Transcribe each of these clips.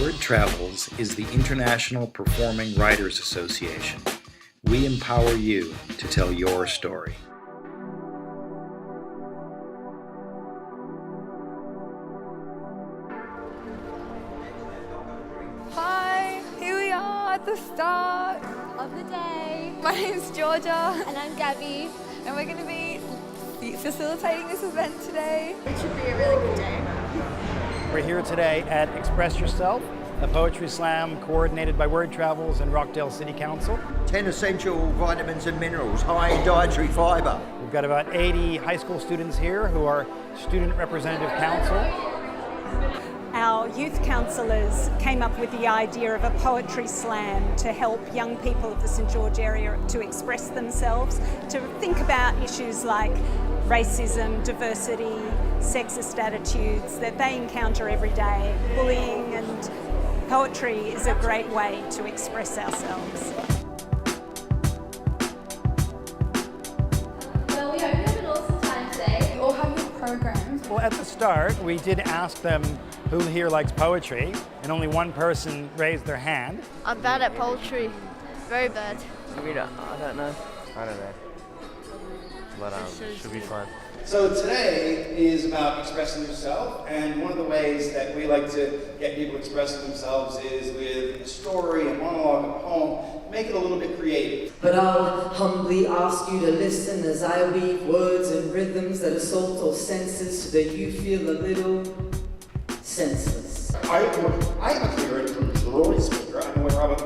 Word Travels is the International Performing Writers Association. We empower you to tell your story. Hi, here we are at the start of the day. My name's Georgia. And I'm Gabby. And we're going to be facilitating this event today. It should be a really good day. We're here today at Express Yourself, a poetry slam coordinated by Word Travels and Rockdale City Council. 10 essential vitamins and minerals, high in dietary fibre. We've got about 80 high school students here who are Student Representative Council. Our youth councillors came up with the idea of a poetry slam to help young people of the St George area to express themselves, to think about issues like racism, diversity, sexist attitudes that they encounter every day. Bullying and poetry is a great way to express ourselves. Well, we hope you have an awesome time today. You all have your programs. Well, at the start, we did ask them who here likes poetry, and only one person raised their hand. I'm bad at poetry. Very bad. I don't know. But should be fun. So today is about expressing yourself, and one of the ways that we like to get people expressing themselves is with a story, a monologue, a poem, make it a little bit creative. But I'll humbly ask you to listen as I weave words and rhythms that assault all senses so that you feel a little senseless. I'm a clear and controlling speaker. I'm aware of it.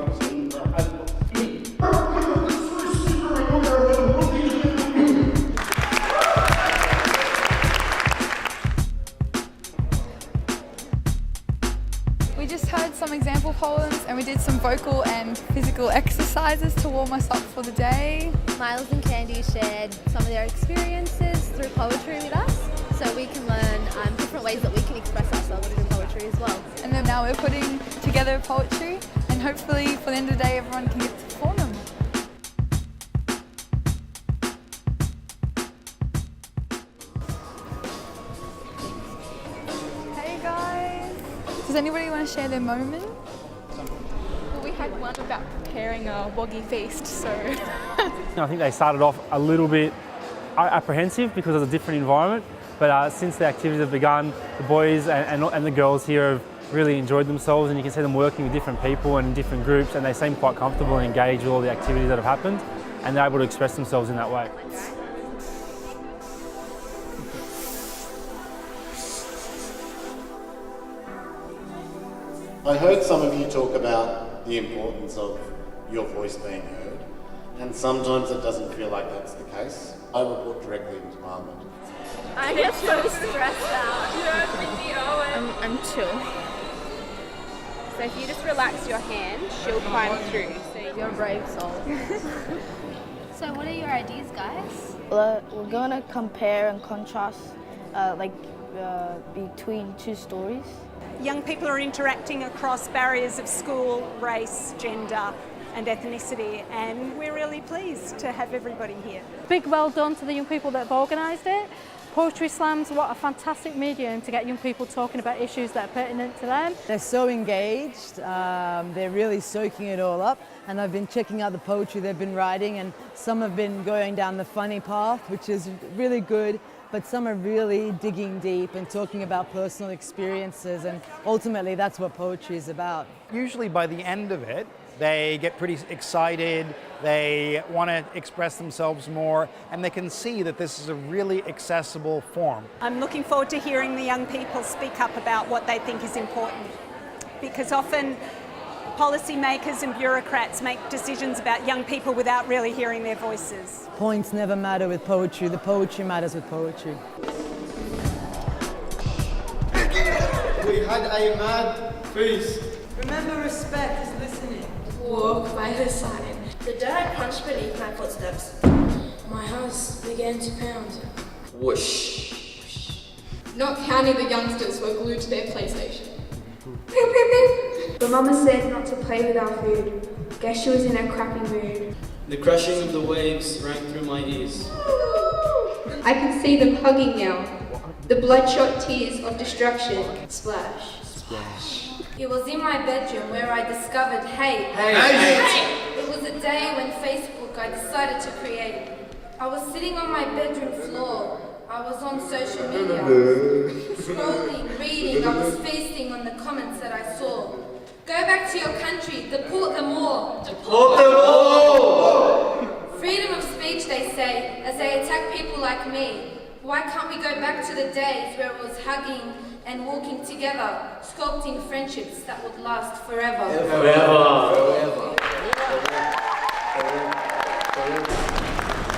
We just heard some example poems and we did some vocal and physical exercises to warm us up for the day. Miles and Candy shared some of their experiences through poetry with us, so we can learn different ways that we can express ourselves through poetry as well. And then now we're putting together poetry, and hopefully for the end of the day everyone can get to perform them. Hey guys! Does anybody want to share their moment? Well, we had one about preparing a woggy feast, so... I think they started off a little bit apprehensive because of the different environment, but since the activities have begun, the boys and the girls here have really enjoyed themselves, and you can see them working with different people and in different groups, and they seem quite comfortable and engaged with all the activities that have happened, and they're able to express themselves in that way. I heard some of you talk about the importance of your voice being heard, and sometimes it doesn't feel like that's the case. I report directly into Parliament. I get so stressed out. I'm chill. So if you just relax your hand, she'll climb through. So you're a brave soul. So what are your ideas, guys? We're going to compare and contrast between two stories. Young people are interacting across barriers of school, race, gender and ethnicity, and we're really pleased to have everybody here. Big well done to the young people that have organised it. Poetry slams, what a fantastic medium to get young people talking about issues that are pertinent to them. They're so engaged, they're really soaking it all up, and I've been checking out the poetry they've been writing, and some have been going down the funny path, which is really good, but some are really digging deep and talking about personal experiences, and ultimately that's what poetry is about. Usually by the end of it, they get pretty excited, they want to express themselves more, and they can see that this is a really accessible form. I'm looking forward to hearing the young people speak up about what they think is important, because often policymakers and bureaucrats make decisions about young people without really hearing their voices. Points never matter with poetry, the poetry matters with poetry. We had a mad feast. Remember, respect is listening. Walk by her side. The dirt crunched beneath my footsteps. My house began to pound. Whoosh. Not counting the youngsters who are glued to their PlayStation. But Mama said not to play with our food. Guess she was in a crappy mood. The crashing of the waves rang through my ears. I can see them hugging now. The bloodshot tears of destruction. Splash. Splash. It was in my bedroom where I discovered hate. It was a day when Facebook I decided to create. I was sitting on my bedroom floor. I was on social media. Scrolling, reading, I was feasting on the comments that I saw. Go back to your country, deport them all. Deport them all! Freedom of speech, they say, as they attack people like me. Why can't we go back to the days where it was hugging and walking together, sculpting friendships that would last forever? Forever.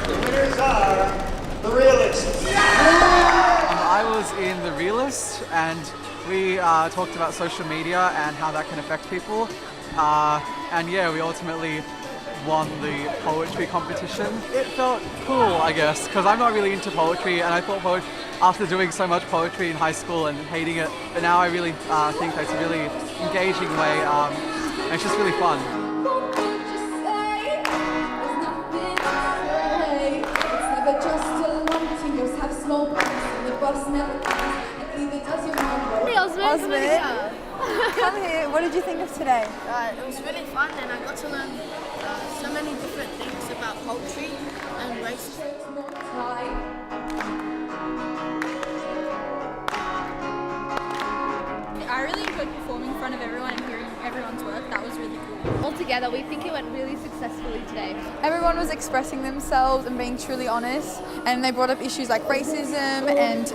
The winners are the Realists. I was in the Realist, and we talked about social media and how that can affect people. And yeah, we ultimately won the poetry competition. It felt cool, I guess, because I'm not really into poetry, and I thought after doing so much poetry in high school and hating it, but now I really think it's a really engaging way, and it's just really fun. Osmond, come here. What did you think of today? It was really fun, and I got to learn so many different things about poetry and race. I really enjoyed performing in front of everyone and hearing everyone's work. That was really cool. Altogether, we think it went really successfully today. Everyone was expressing themselves and being truly honest, and they brought up issues like racism and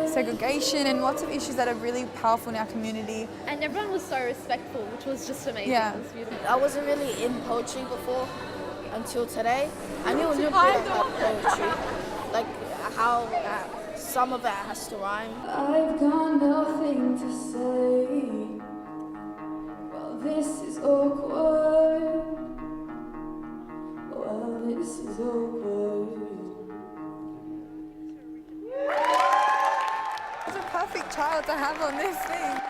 segregation and lots of issues that are really powerful in our community. And everyone was so respectful, which was just amazing. Yeah. It was beautiful. I wasn't really in poetry before until today. I knew a little bit about poetry, like how some of it has to rhyme. I've got nothing to say. Well, this is awkward. Well, this is awkward. It's a perfect child to have on this thing.